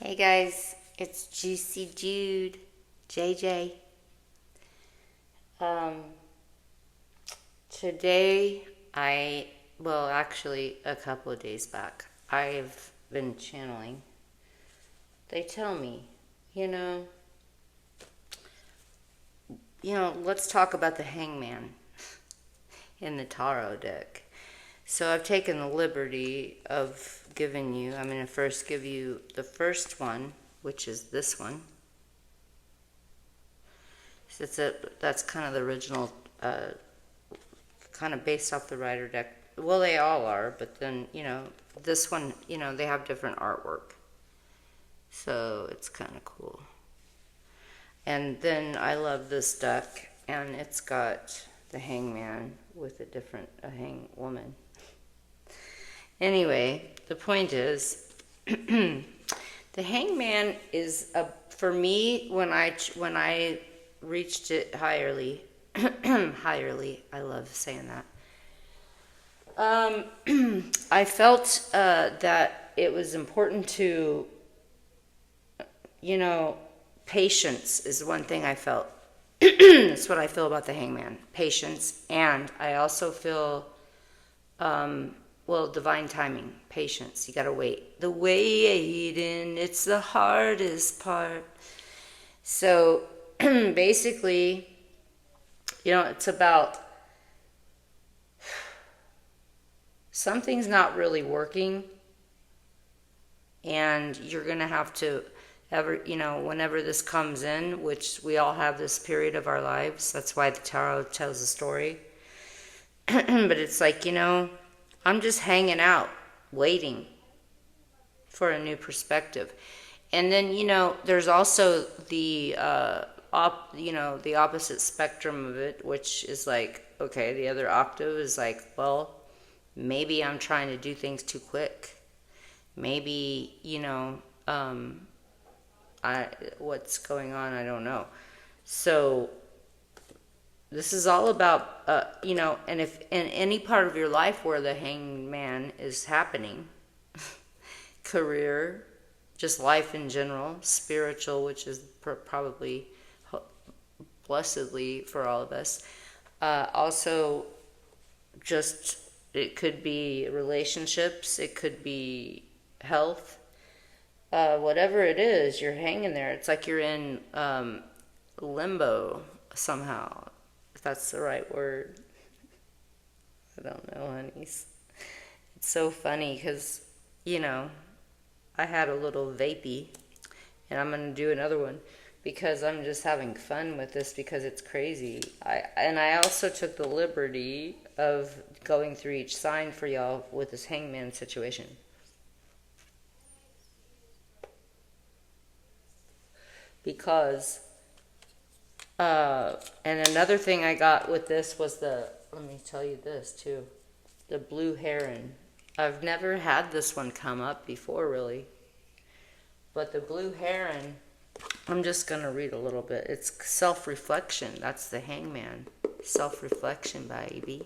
Hey guys, it's Juicy Jude, JJ. Um, Today actually a couple of days back, I've been channeling. They tell me, you know, let's talk about the hangman in the tarot deck. So I've taken the liberty of I'm going to first give you the first one, which is this one. So that's kind of the original, kind of based off the Rider deck. Well, they all are, but then, this one, they have different artwork. So it's kind of cool. And then I love this deck, and it's got the hangman with a hang woman. Anyway, the point is, the hangman is for me when I reached it higherly, higherly. I love saying that. I felt that it was important to, patience is one thing I felt. That's what I feel about the hangman, patience, and I also feel. Divine timing, patience. You gotta wait. The waiting, it's the hardest part. So basically, it's about something's not really working, and you're gonna have to whenever this comes in, which we all have this period of our lives. That's why the tarot tells a story. But it's like, I'm just hanging out, waiting for a new perspective. And then, there's also the, the opposite spectrum of it, which is like, okay, the other octave is like, well, maybe I'm trying to do things too quick. Maybe, what's going on, I don't know. So this is all about, and if in any part of your life where the hangman is happening, career, just life in general, spiritual, which is probably blessedly for all of us. Also, just, it could be relationships, it could be health, whatever it is, you're hanging there. It's like you're in limbo somehow. If that's the right word. I don't know, honeys. It's so funny because, I had a little vapey, and I'm going to do another one because I'm just having fun with this because it's crazy. I also took the liberty of going through each sign for y'all with this hangman situation. Because and another thing I got with this was let me tell you this too, the blue heron. I've never had this one come up before, really. But the blue heron, I'm just going to read a little bit. It's self-reflection. That's the hangman. Self-reflection, baby.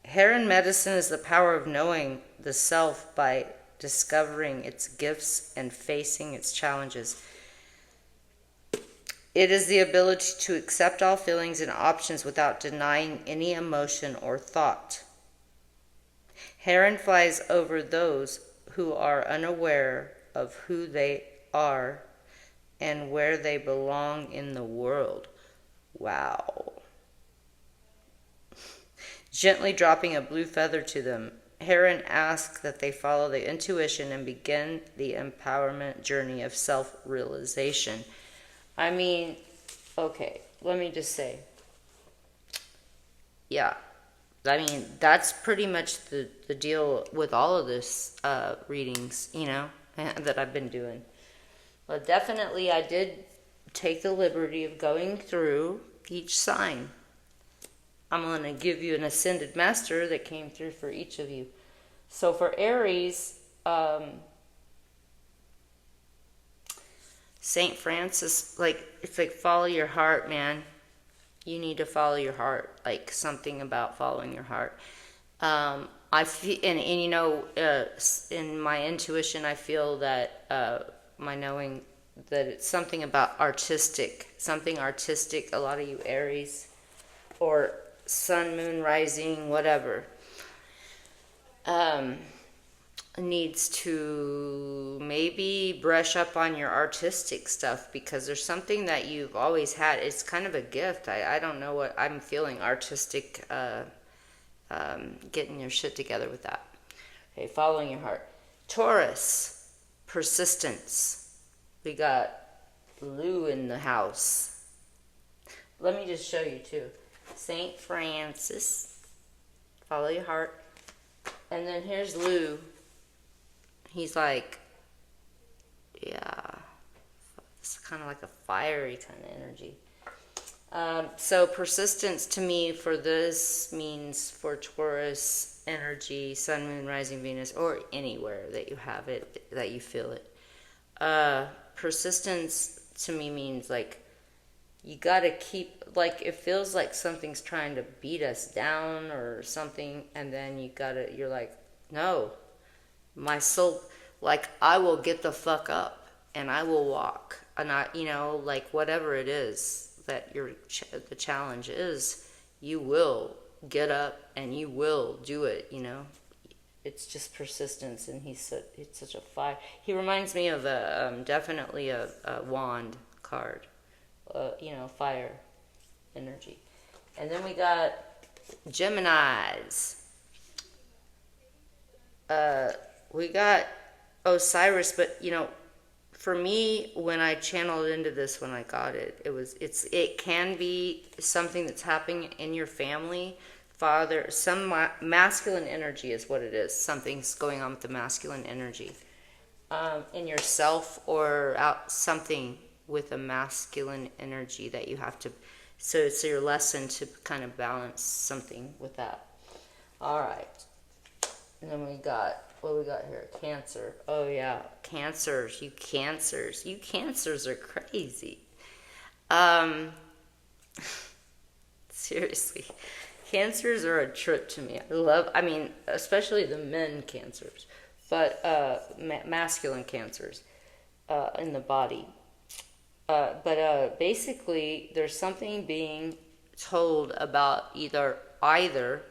Heron medicine is the power of knowing the self by discovering its gifts and facing its challenges. It is the ability to accept all feelings and options without denying any emotion or thought. Heron flies over those who are unaware of who they are and where they belong in the world. Wow. Gently dropping a blue feather to them, Heron asks that they follow the intuition and begin the empowerment journey of self-realization. I mean, okay, let me just say, yeah, I mean, that's pretty much the deal with all of this readings, that I've been doing. But definitely I did take the liberty of going through each sign. I'm going to give you an ascended master that came through for each of you. So for Aries, St. Francis, it's like follow your heart, man. You need to follow your heart, like something about following your heart. I feel, and in my intuition, I feel that my knowing that it's something about artistic, something artistic. A lot of you Aries or sun, moon, rising, whatever, um, needs to maybe brush up on your artistic stuff because there's something that you've always had. It's kind of a gift. I don't know what I'm feeling artistic. Getting your shit together with that. Okay, following your heart. Taurus, persistence. We got Lou in the house. Let me just show you too. Saint Francis. Follow your heart. And then here's Lou. He's like, yeah, it's kind of like a fiery kind of energy. So persistence to me for this means for Taurus energy, sun, moon, rising, Venus, or anywhere that you have it, that you feel it. Persistence to me means like you gotta keep, like it feels like something's trying to beat us down or something, and then you're like, no, my soul, like I will get the fuck up and I will walk, and like whatever it is that the challenge is, you will get up and you will do it. It's just persistence, and it's such a fire. He reminds me of definitely a wand card, fire energy. And then we got Geminis. We got Osiris, but for me, when I channeled into this, when I got it, it can be something that's happening in your family. Father, some masculine energy is what it is. Something's going on with the masculine energy in yourself, or out something with a masculine energy that you have to. So it's your lesson to kind of balance something with that. All right, and then we got. What we got here? Cancer. Oh yeah, cancers. You cancers are crazy. Seriously, cancers are a trip to me. Especially the men cancers, but masculine cancers in the body. But basically, there's something being told about either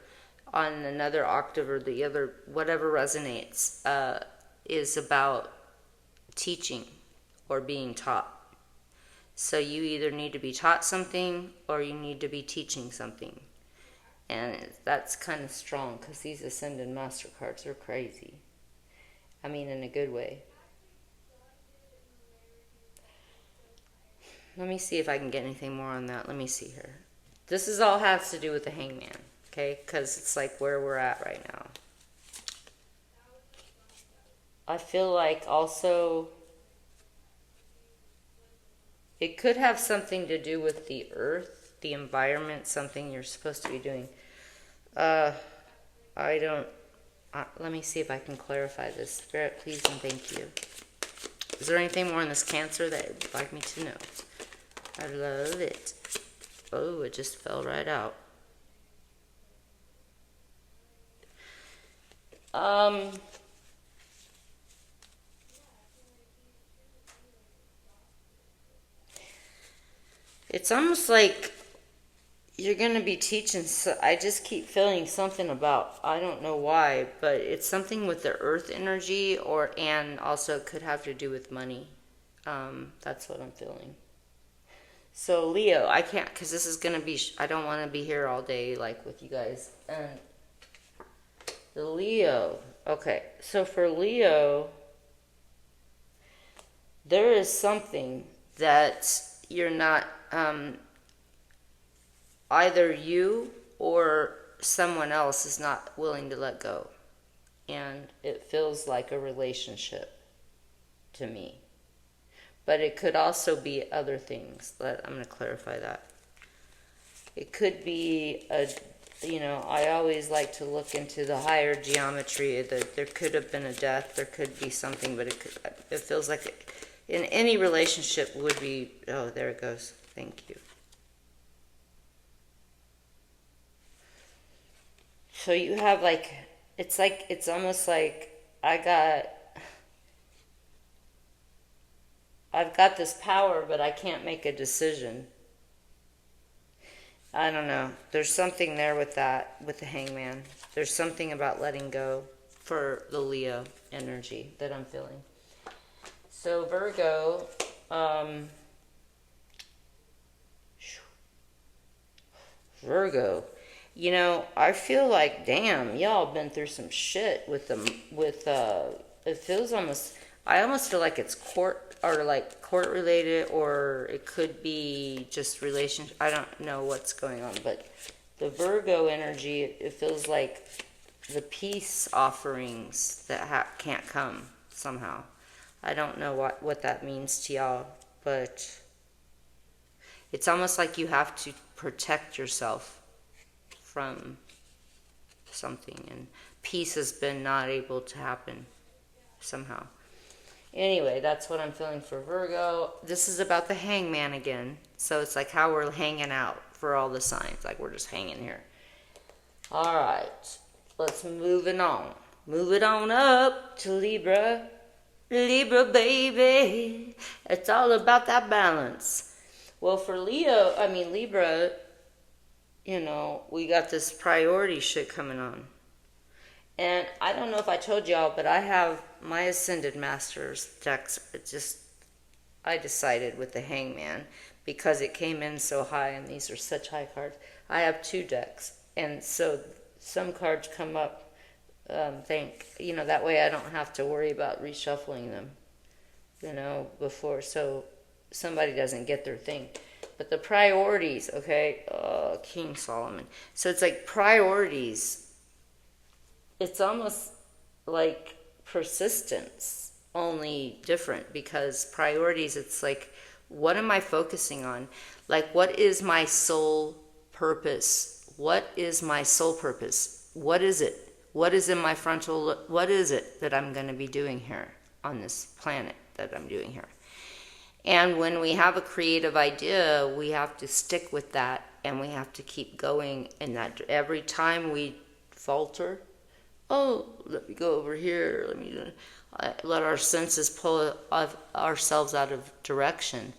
on another octave or the other, whatever resonates, is about teaching or being taught. So you either need to be taught something or you need to be teaching something. And that's kind of strong because these Ascended Master cards are crazy. I mean, in a good way. Let me see if I can get anything more on that. Let me see here. This is all has to do with the Hangman. Okay, because it's like where we're at right now. I feel like also it could have something to do with the earth, the environment, something you're supposed to be doing. Let me see if I can clarify this. Spirit, please and thank you. Is there anything more in this Cancer that you'd like me to know? I love it. Oh, it just fell right out. It's almost like you're going to be teaching. I just keep feeling something about, I don't know why, but it's something with the earth energy, and also could have to do with money. That's what I'm feeling. So Leo, I can't, because this is going to be, I don't want to be here all day like with you guys. And the Leo, okay, so for Leo, there is something that you're not, either you or someone else is not willing to let go. And it feels like a relationship to me. But it could also be other things. I'm going to clarify that. It could be I always like to look into the higher geometry. There could have been a death. There could be something, but it feels like in any relationship would be. Oh, there it goes. Thank you. So you have it's almost like I've got this power, but I can't make a decision. I don't know. There's something there with that, with the hangman. There's something about letting go for the Leo energy that I'm feeling. So Virgo, Virgo, I feel like, damn, y'all been through some shit with them, it feels I almost feel like it's court, or like court related, or it could be just relationship. I don't know what's going on, but the Virgo energy, it feels like the peace offerings that can't come somehow. I don't know what that means to y'all, but it's almost like you have to protect yourself from something, and peace has been not able to happen somehow. Anyway, that's what I'm feeling for Virgo. This is about the hangman again. So it's like how we're hanging out for all the signs. Like we're just hanging here. All right. Let's move it on. Move it on up to Libra. Libra, baby. It's all about that balance. Well, for Libra, we got this priority shit coming on. And I don't know if I told y'all, but I have my Ascended Masters decks. I decided with the Hangman, because it came in so high and these are such high cards. I have 2 decks. And so some cards come up, that way I don't have to worry about reshuffling them, before, so somebody doesn't get their thing. But the priorities, okay, King Solomon. So it's like priorities. It's almost like persistence, only different, because priorities, it's like, what am I focusing on? Like, what is my soul purpose? What is my soul purpose? What is it? What is in my frontal? What is it that I'm going to be doing here on this planet that I'm doing here? And when we have a creative idea, we have to stick with that, and we have to keep going. And that every time we falter, let me go over here. Let our senses pull ourselves out of direction.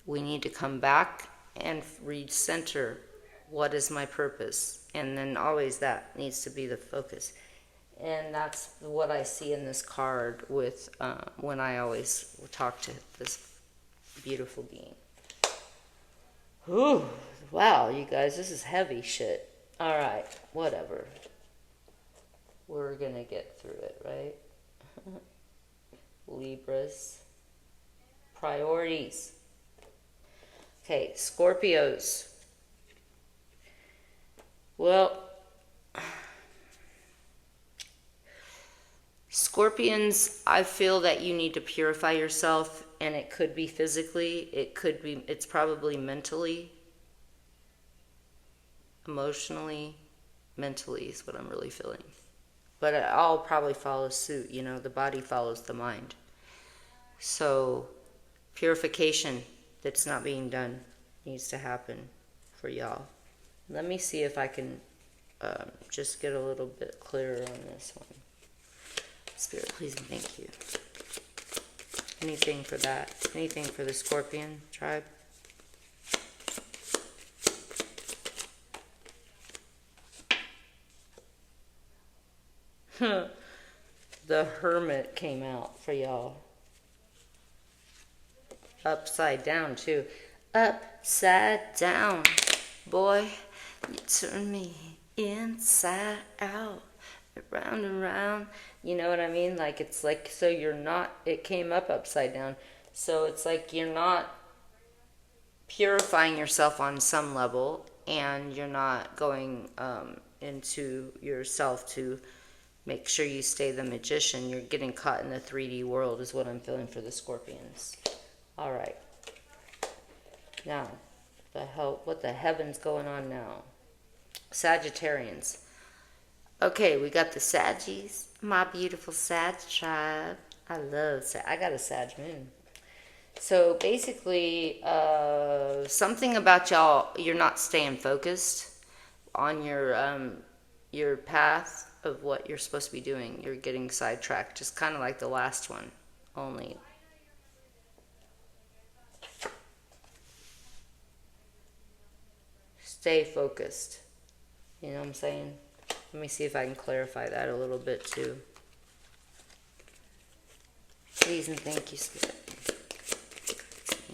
We need to come back and recenter. What is my purpose? And then always that needs to be the focus. And that's what I see in this card with when I always talk to this beautiful being. Whew, wow, you guys, this is heavy shit. All right, whatever. We're going to get through it, right? Libras. Priorities. Okay, Scorpios. Well, Scorpions, I feel that you need to purify yourself, and it could be physically, it's probably mentally, emotionally, mentally is what I'm really feeling. But I'll probably follow suit, the body follows the mind. So purification that's not being done needs to happen for y'all. Let me see if I can just get a little bit clearer on this one. Spirit, please and thank you. Anything for that? Anything for the Scorpion tribe? The Hermit came out for y'all. Upside down, too. Upside down. Boy, you turn me inside out. Around and around. You know what I mean? Like, it's like, so you're not, it came up upside down. So it's like you're not purifying yourself on some level, and you're not going into yourself to make sure you stay the magician. You're getting caught in the 3D world is what I'm feeling for the Scorpions. All right. Now, what the heaven's going on now? Sagittarians. Okay, we got the Saggies, my beautiful Sag tribe. I love Sag. I got a Sag moon. So basically, something about y'all, you're not staying focused on your your path of what you're supposed to be doing. You're getting sidetracked, just kind of like the last one, only. Stay focused. You know what I'm saying? Let me see if I can clarify that a little bit too. Please and thank you,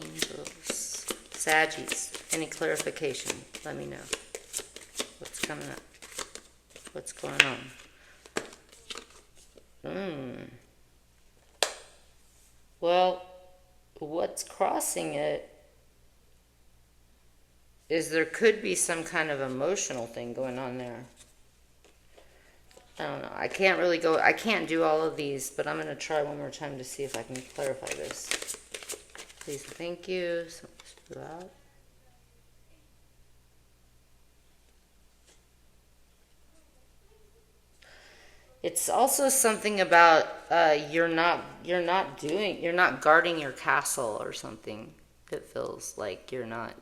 angels. Saggies, any clarification? Let me know. What's coming up? What's going on? Well, what's crossing it is there could be some kind of emotional thing going on there. I don't know. I can't do all of these, but I'm going to try one more time to see if I can clarify this. Please and thank you. Something out. It's also something about you're not guarding your castle or something. It feels like you're not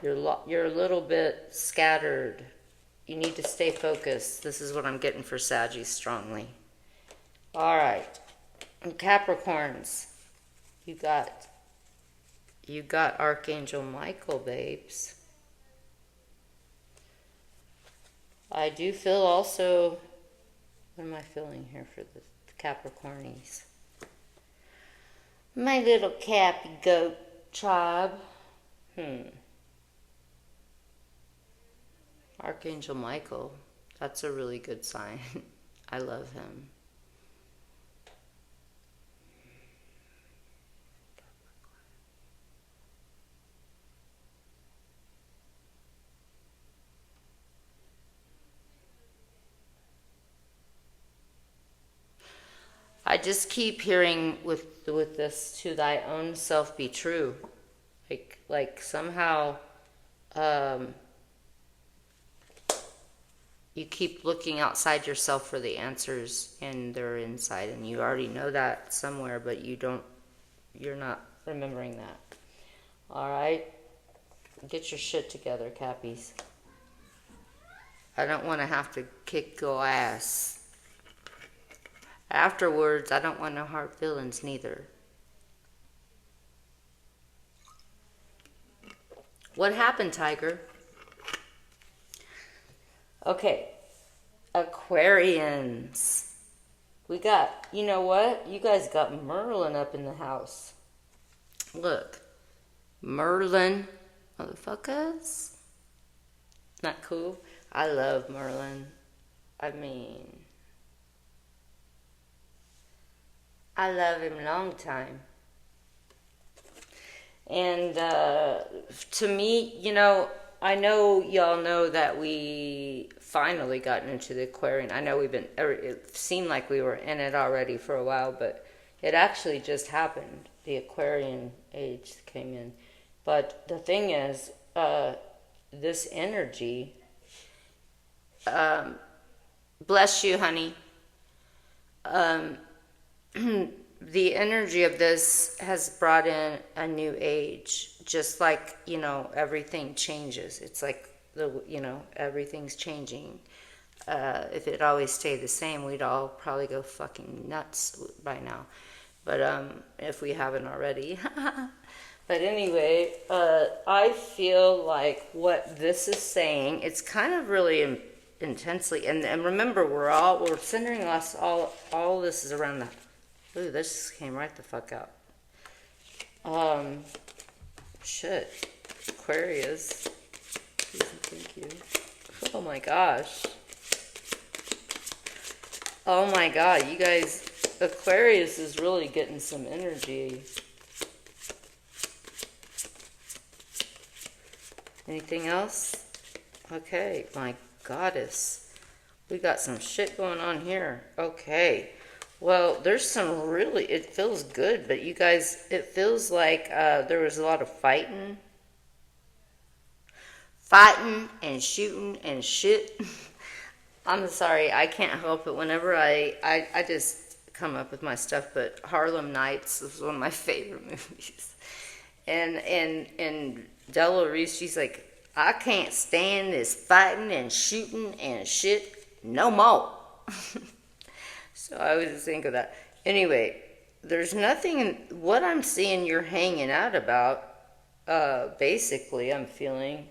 you're a little bit scattered. You need to stay focused. This is what I'm getting for Saggies strongly. All right, and Capricorns, you got Archangel Michael, babes. I do feel also, what am I feeling here for the Capricornies? My little Cappy goat tribe. Archangel Michael, that's a really good sign. I love him. I just keep hearing with this, to thy own self be true. Like somehow you keep looking outside yourself for the answers, and they're inside, and you already know that somewhere, but you're not remembering that. All right? Get your shit together, Cappies. I don't want to have to kick your ass. Afterwards, I don't want no hard feelings neither. What happened, Tiger? Okay, Aquarians. We got, you know what? You guys got Merlin up in the house. Look, Merlin, motherfuckers. Not cool? I love Merlin. I mean, I love him long time. And to me, you know, I know y'all know that we finally gotten into the Aquarian. I know it seemed like we were in it already for a while, but it actually just happened. The Aquarian age came in. But the thing is, this energy, bless you, honey. The energy of this has brought in a new age. Just like, you know, everything changes. It's like, everything's changing. If it always stayed the same, we'd all probably go fucking nuts by now. But if we haven't already. But anyway, I feel like what this is saying, it's kind of really intensely, and remember, we're centering us, all this is around the, ooh, this came right the fuck out. Shit, Aquarius, please and thank you. Oh my gosh. Oh my god, you guys, Aquarius is really getting some energy. Anything else? Okay, my goddess. We got some shit going on here. Okay. Well, there's some really, it feels good, but you guys, it feels like there was a lot of fighting and shooting and shit. I'm sorry, I can't help it. Whenever I just come up with my stuff, but Harlem Nights is one of my favorite movies. And Della Reese, she's like, I can't stand this fighting and shooting and shit no more. So I always think of that. Anyway, there's nothing, what I'm seeing you're hanging out about, basically, I'm feeling,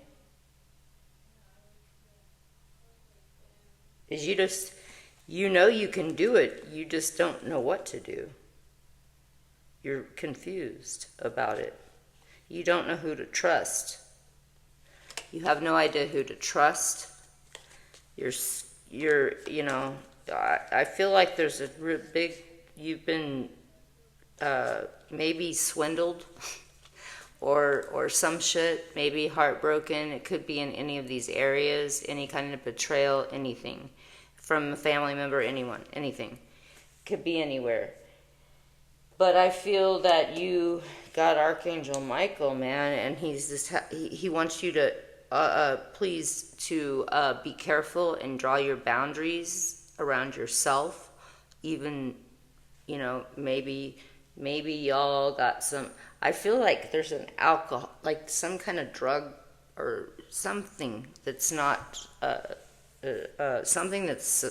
is you just, you know you can do it, you just don't know what to do. You're confused about it. You don't know who to trust. You have no idea who to trust. You're, you know, I feel like there's a big, you've been maybe swindled or some shit, maybe heartbroken. It could be in any of these areas, any kind of betrayal, anything from a family member, anyone, anything. Could be anywhere. But I feel that you got Archangel Michael, man, and he's this. He wants you to please to be careful and draw your boundaries around yourself. Even, you know, maybe y'all got some. I feel like there's an alcohol, like some kind of drug or something that's not something that's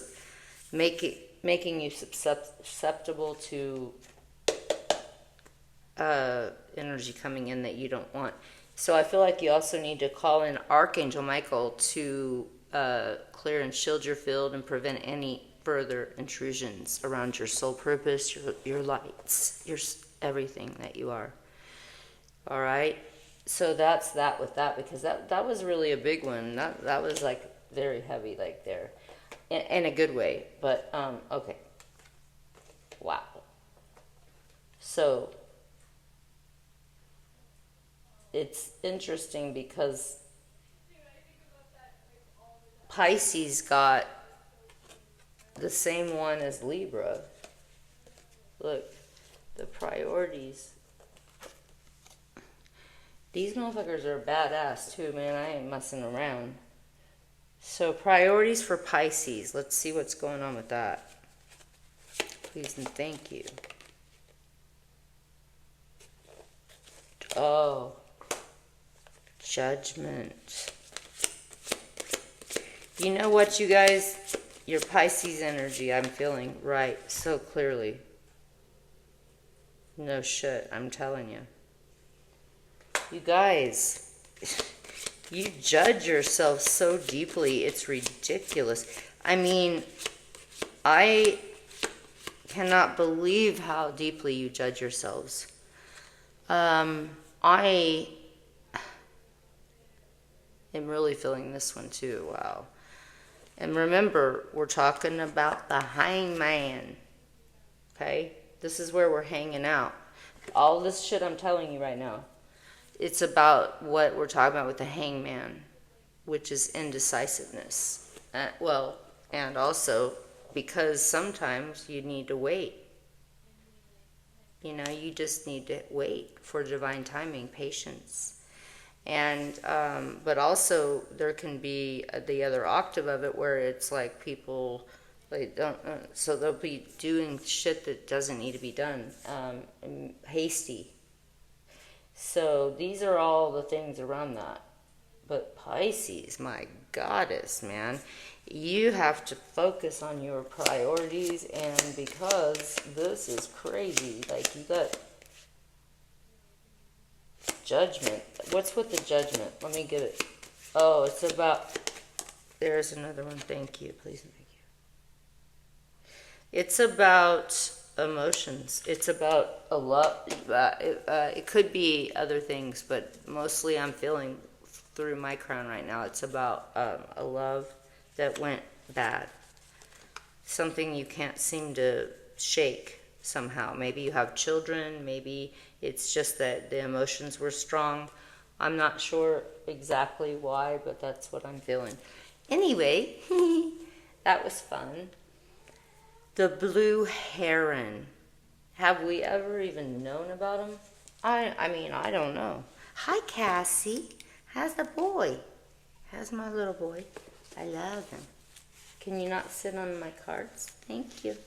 making you susceptible to energy coming in that you don't want. So I feel like you also need to call in Archangel Michael to clear and shield your field and prevent any further intrusions around your soul purpose, your lights, your everything that you are. All right. So that's that with that, because that was really a big one. That was like very heavy, like there, in a good way. But okay. Wow. So it's interesting because Pisces got the same one as Libra. Look, the priorities. These motherfuckers are badass too, man. I ain't messing around. So priorities for Pisces. Let's see what's going on with that. Please and thank you. Oh. Judgment. You know what, you guys? Your Pisces energy, I'm feeling right so clearly. No shit, I'm telling you. You guys, you judge yourself so deeply, it's ridiculous. I mean, I cannot believe how deeply you judge yourselves. I am really feeling this one too. Wow. And remember, we're talking about the hangman. Okay? This is where we're hanging out. All this shit I'm telling you right now, it's about what we're talking about with the hangman, which is indecisiveness. And also because sometimes you need to wait. You know, you just need to wait for divine timing, patience. And, but also there can be the other octave of it where it's like people, they don't, so they'll be doing shit that doesn't need to be done, hasty. So these are all the things around that. But Pisces, my goddess, man, you have to focus on your priorities, and because this is crazy, like you got Judgment. What's with the Judgment? Let me get it. Oh, it's about, there's another one. Thank you. Please and thank you. It's about emotions. It's about a lot. It could be other things, but mostly I'm feeling through my crown right now. It's about a love that went bad. Something you can't seem to shake somehow. Maybe you have children. Maybe it's just that the emotions were strong. I'm not sure exactly why, but that's what I'm feeling. Anyway, that was fun. The blue heron. Have we ever even known about him? I mean, I don't know. Hi, Cassie. How's the boy? How's my little boy? I love him. Can you not sit on my cards? Thank you.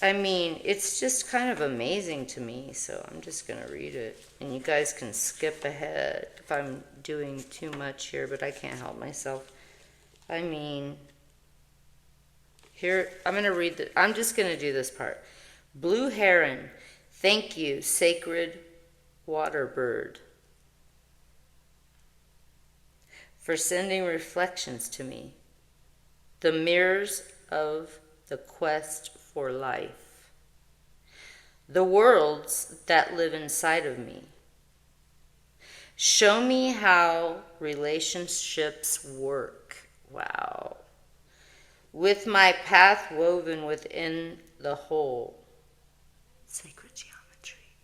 I mean, it's just kind of amazing to me, so I'm just going to read it. And you guys can skip ahead if I'm doing too much here, but I can't help myself. I mean, here, I'm going to read I'm just going to do this part. Blue heron, thank you, sacred water bird, for sending reflections to me, the mirrors of the quest for life, the worlds that live inside of me. Show me how relationships work. Wow. With my path woven within the whole. Sacred geometry.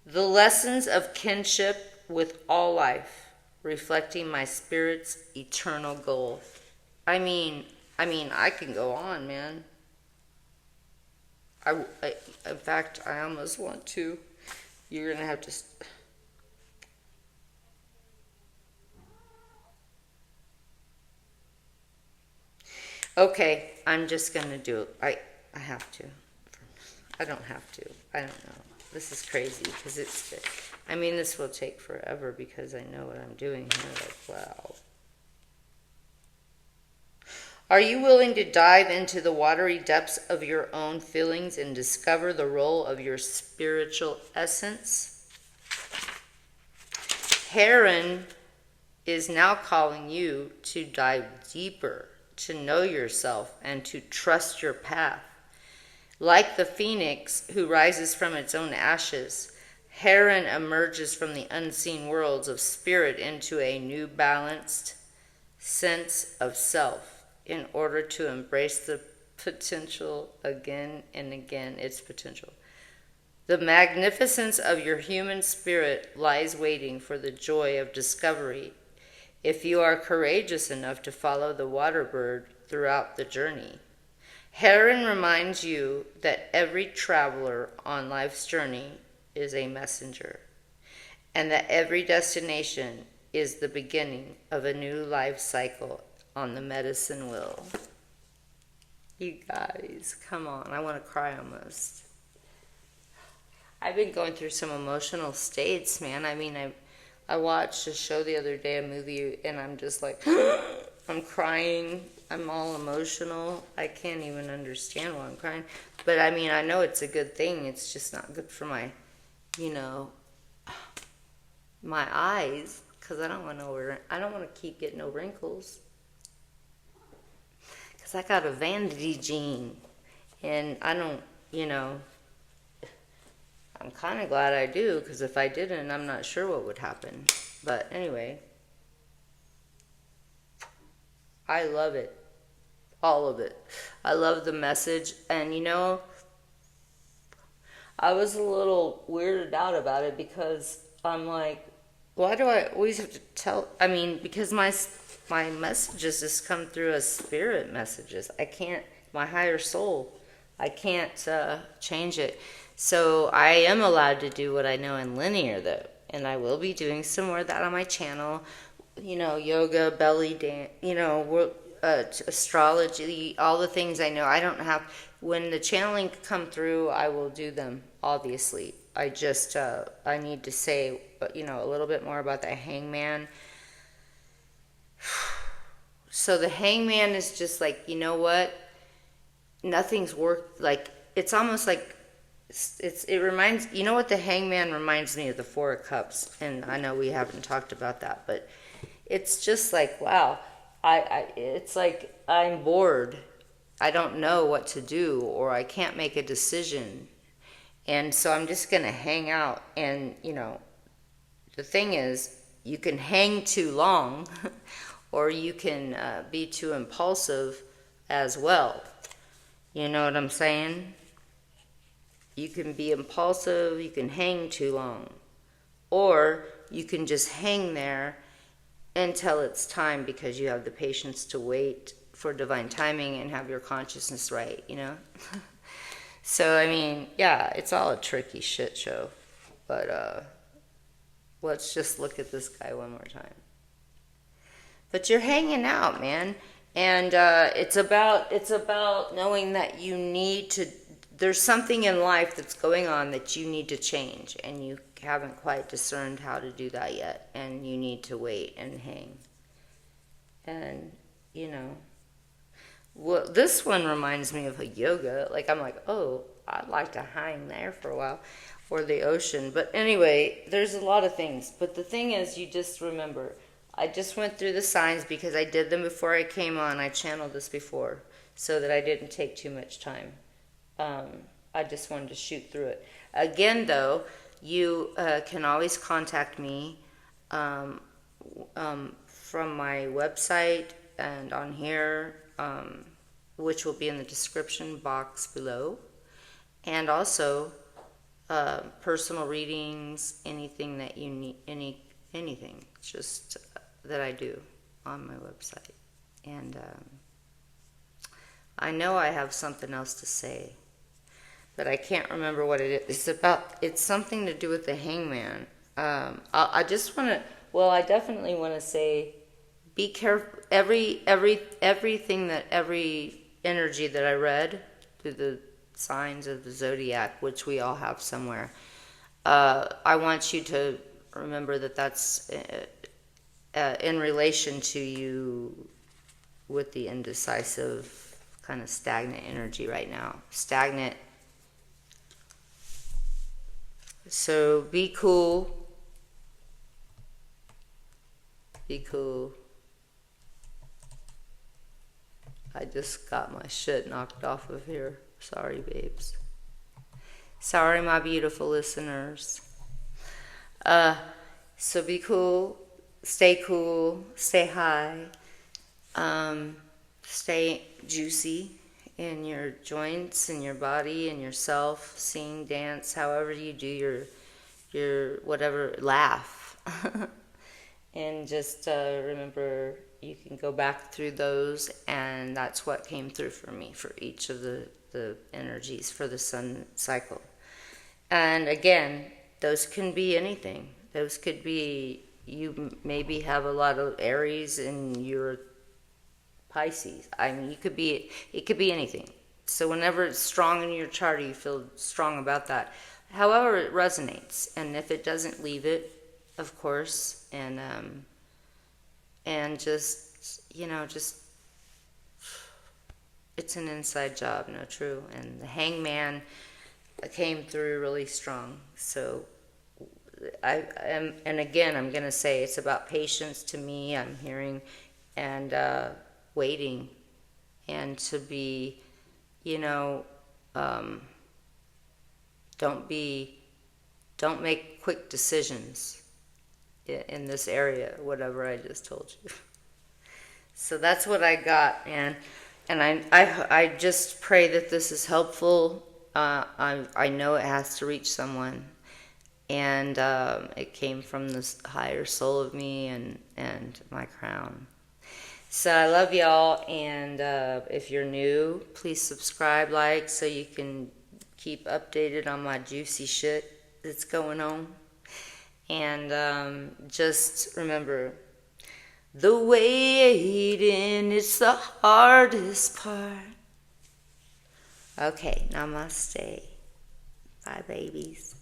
The lessons of kinship with all life, reflecting my spirit's eternal goal. I mean, I can go on, man. In fact, I almost want to. You're gonna have to. Okay, I'm just gonna do it. I have to. I don't have to. I don't know. This is crazy because this will take forever because I know what I'm doing here. Like, wow. Are you willing to dive into the watery depths of your own feelings and discover the role of your spiritual essence? Heron is now calling you to dive deeper, to know yourself, and to trust your path. Like the phoenix who rises from its own ashes, Heron emerges from the unseen worlds of spirit into a new balanced sense of self in order to embrace the potential again and again, its potential. The magnificence of your human spirit lies waiting for the joy of discovery if you are courageous enough to follow the water bird throughout the journey. Heron reminds you that every traveler on life's journey is a messenger, and that every destination is the beginning of a new life cycle on the medicine wheel. You guys, come on. I want to cry almost. I've been going through some emotional states, man. I watched a show the other day, a movie, and I'm just like, I'm crying. I'm all emotional. I can't even understand why I'm crying. But I know it's a good thing. It's just not good for my, my eyes, because I don't want to keep getting no wrinkles. Because I got a vanity gene, and I don't, I'm kind of glad I do, because if I didn't, I'm not sure what would happen. But anyway, I love it. All of it. I love the message. And I was a little weirded out about it because I'm like, why do I always have to tell? Because my messages just come through as spirit messages. I can't, my higher soul, I can't change it. So I am allowed to do what I know in linear, though. And I will be doing some more of that on my channel. Yoga, belly dance, astrology, all the things I know. I don't have, when the channeling come through, I will do them, obviously. I just, I need to say, a little bit more about the hangman. So the hangman is just like, you know what? Nothing's worked, like, it's almost like, it reminds, what the hangman reminds me of? The Four of Cups. And I know we haven't talked about that, but it's just like, wow, it's like I'm bored. I don't know what to do, or I can't make a decision. And so I'm just going to hang out. And, the thing is, you can hang too long, or you can be too impulsive as well. You know what I'm saying? You can be impulsive, you can hang too long. Or you can just hang there until it's time, because you have the patience to wait for divine timing and have your consciousness right, So, yeah, it's all a tricky shit show. But let's just look at this guy one more time. But you're hanging out, man. And it's about knowing that you need to. There's something in life that's going on that you need to change, and you haven't quite discerned how to do that yet, and you need to wait and hang. And you know, well, this one reminds me of a yoga. Like I'm like, oh, I'd like to hang there for a while, or the ocean. But anyway, there's a lot of things. But the thing is, you just remember. I just went through the signs because I did them before I came on. I channeled this before so that I didn't take too much time. I just wanted to shoot through it. Again, though, you can always contact me from my website and on here, which will be in the description box below. And also personal readings, anything that you need, anything, just that I do on my website. And I know I have something else to say, but I can't remember what it is. It's something to do with the hangman. I just want to, well, I definitely want to say, be careful. Every energy that I read through the signs of the zodiac, which we all have somewhere, I want you to remember that that's in relation to you with the indecisive, kind of stagnant energy right now. Stagnant. So be cool. Be cool. I just got my shit knocked off of here. Sorry, babes. Sorry, my beautiful listeners. So be cool. Stay cool. Stay high. Stay juicy in your joints, in your body, in yourself. Sing, dance, however you do your whatever. Laugh. And just remember, you can go back through those, and that's what came through for me for each of the energies for the sun cycle. And again, those can be anything. Those could be, you maybe have a lot of Aries in your Pisces. I mean, it could be anything. So whenever it's strong in your chart, you feel strong about that. However it resonates, and if it doesn't, leave it, of course, and just, it's an inside job, no, true. And the hangman came through really strong. So and again, I'm going to say it's about patience to me. I'm hearing and waiting, and to be, don't make quick decisions in this area, whatever I just told you. So that's what I got, and I just pray that this is helpful. I know it has to reach someone, and it came from this higher soul of me and my crown. So I love y'all, and if you're new, please subscribe, like, so you can keep updated on my juicy shit that's going on. And just remember, the waiting is the hardest part. Okay, namaste. Bye, babies.